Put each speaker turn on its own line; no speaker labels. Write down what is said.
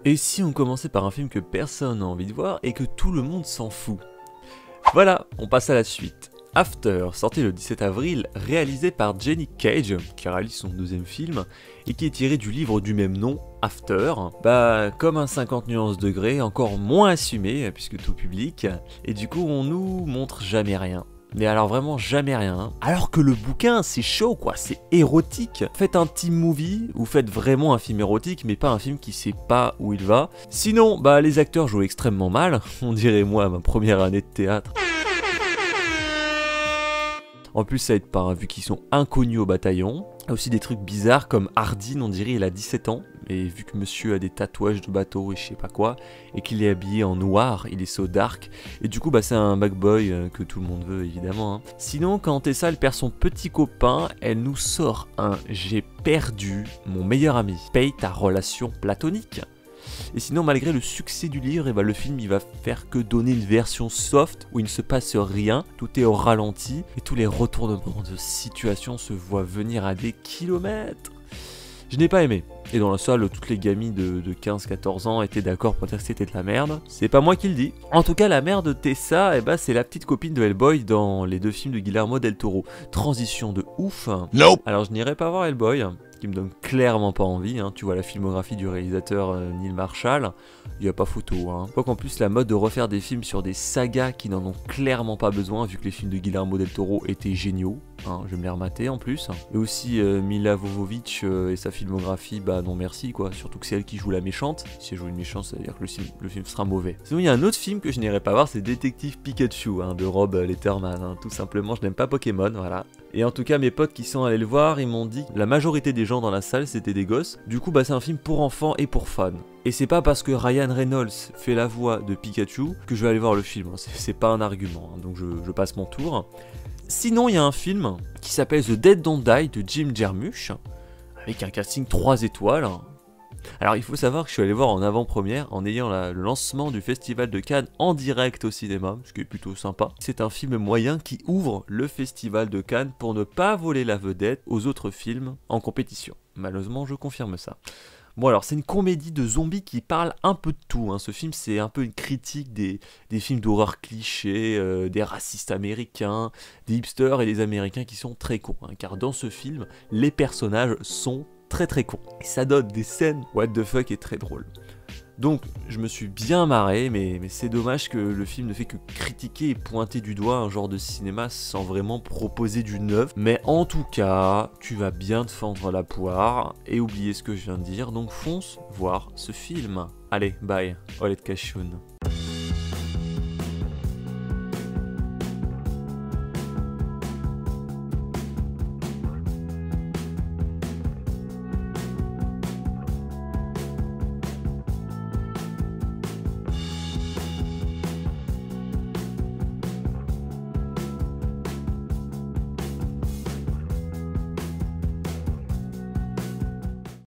Et si on commençait par un film que personne n'a envie de voir et que tout le monde s'en fout? Voilà, on passe à la suite. After, sorti le 17 avril, réalisé par Jenny Cage, qui réalise son deuxième film, et qui est tiré du livre du même nom, After. Bah, comme un 50 nuances degrés, encore moins assumé, puisque tout public, et du coup on nous montre jamais rien. Mais alors vraiment jamais rien. Alors que le bouquin, c'est chaud quoi, c'est érotique. Faites un team movie ou faites vraiment un film érotique, mais pas un film qui sait pas où il va. Sinon, bah les acteurs jouent extrêmement mal. On dirait moi ma première année de théâtre. En plus ça aide pas, hein, vu qu'ils sont inconnus au bataillon. Il y a aussi des trucs bizarres comme Hardin, on dirait il a 17 ans. Et vu que monsieur a des tatouages de bateau et je sais pas quoi, et qu'il est habillé en noir, il est so dark. Et du coup bah c'est un bagboy que tout le monde veut évidemment. Hein. Sinon quand Tessa elle perd son petit copain, elle nous sort un « J'ai perdu mon meilleur ami, paye ta relation platonique ». Et sinon, malgré le succès du livre, le film il va faire que donner une version soft où il ne se passe rien, tout est au ralenti et tous les retournements de situation se voient venir à des kilomètres. Je n'ai pas aimé. Et dans la salle, toutes les gamines de 15-14 ans étaient d'accord pour dire que c'était de la merde. C'est pas moi qui le dis. En tout cas, la mère de Tessa, c'est la petite copine de Hellboy dans les deux films de Guillermo del Toro. Transition de ouf.
Nope.
Alors je n'irai pas voir Hellboy, qui me donne clairement pas envie, hein. Tu vois la filmographie du réalisateur Neil Marshall, il n'y a pas photo. Hein. Quoi qu'en plus la mode de refaire des films sur des sagas qui n'en ont clairement pas besoin, vu que les films de Guillermo del Toro étaient géniaux, hein, je vais me les remater en plus. Et aussi Mila Jovovich et sa filmographie, bah non merci quoi, surtout que c'est elle qui joue la méchante. Si elle joue une méchante, ça veut dire que le film sera mauvais. Sinon il y a un autre film que je n'irai pas voir, c'est Détective Pikachu, hein, de Rob Letterman, hein. Tout simplement je n'aime pas Pokémon, voilà. Et en tout cas mes potes qui sont allés le voir, ils m'ont dit que la majorité des gens dans la salle c'était des gosses. Du coup bah c'est un film pour enfants et pour fans. Et c'est pas parce que Ryan Reynolds fait la voix de Pikachu que je vais aller voir le film, c'est pas un argument, hein. Donc je passe mon tour. Sinon il y a un film qui s'appelle The Dead Don't Die de Jim Jarmusch, avec un casting 3 étoiles. Alors il faut savoir que je suis allé voir en avant-première en ayant le lancement du Festival de Cannes en direct au cinéma, ce qui est plutôt sympa. C'est un film moyen qui ouvre le Festival de Cannes pour ne pas voler la vedette aux autres films en compétition. Malheureusement je confirme ça. Bon alors c'est une comédie de zombies qui parle un peu de tout, hein. Ce film c'est un peu une critique des films d'horreur clichés, des racistes américains, des hipsters et des américains qui sont très cons, hein, car dans ce film les personnages sont très cons. Et ça donne des scènes what the fuck et très drôles. Donc je me suis bien marré, mais c'est dommage que le film ne fait que critiquer et pointer du doigt un genre de cinéma sans vraiment proposer du neuf. Mais en tout cas, tu vas bien te fendre la poire et oublier ce que je viens de dire, donc fonce voir ce film. Allez, bye, Oled Kashoun.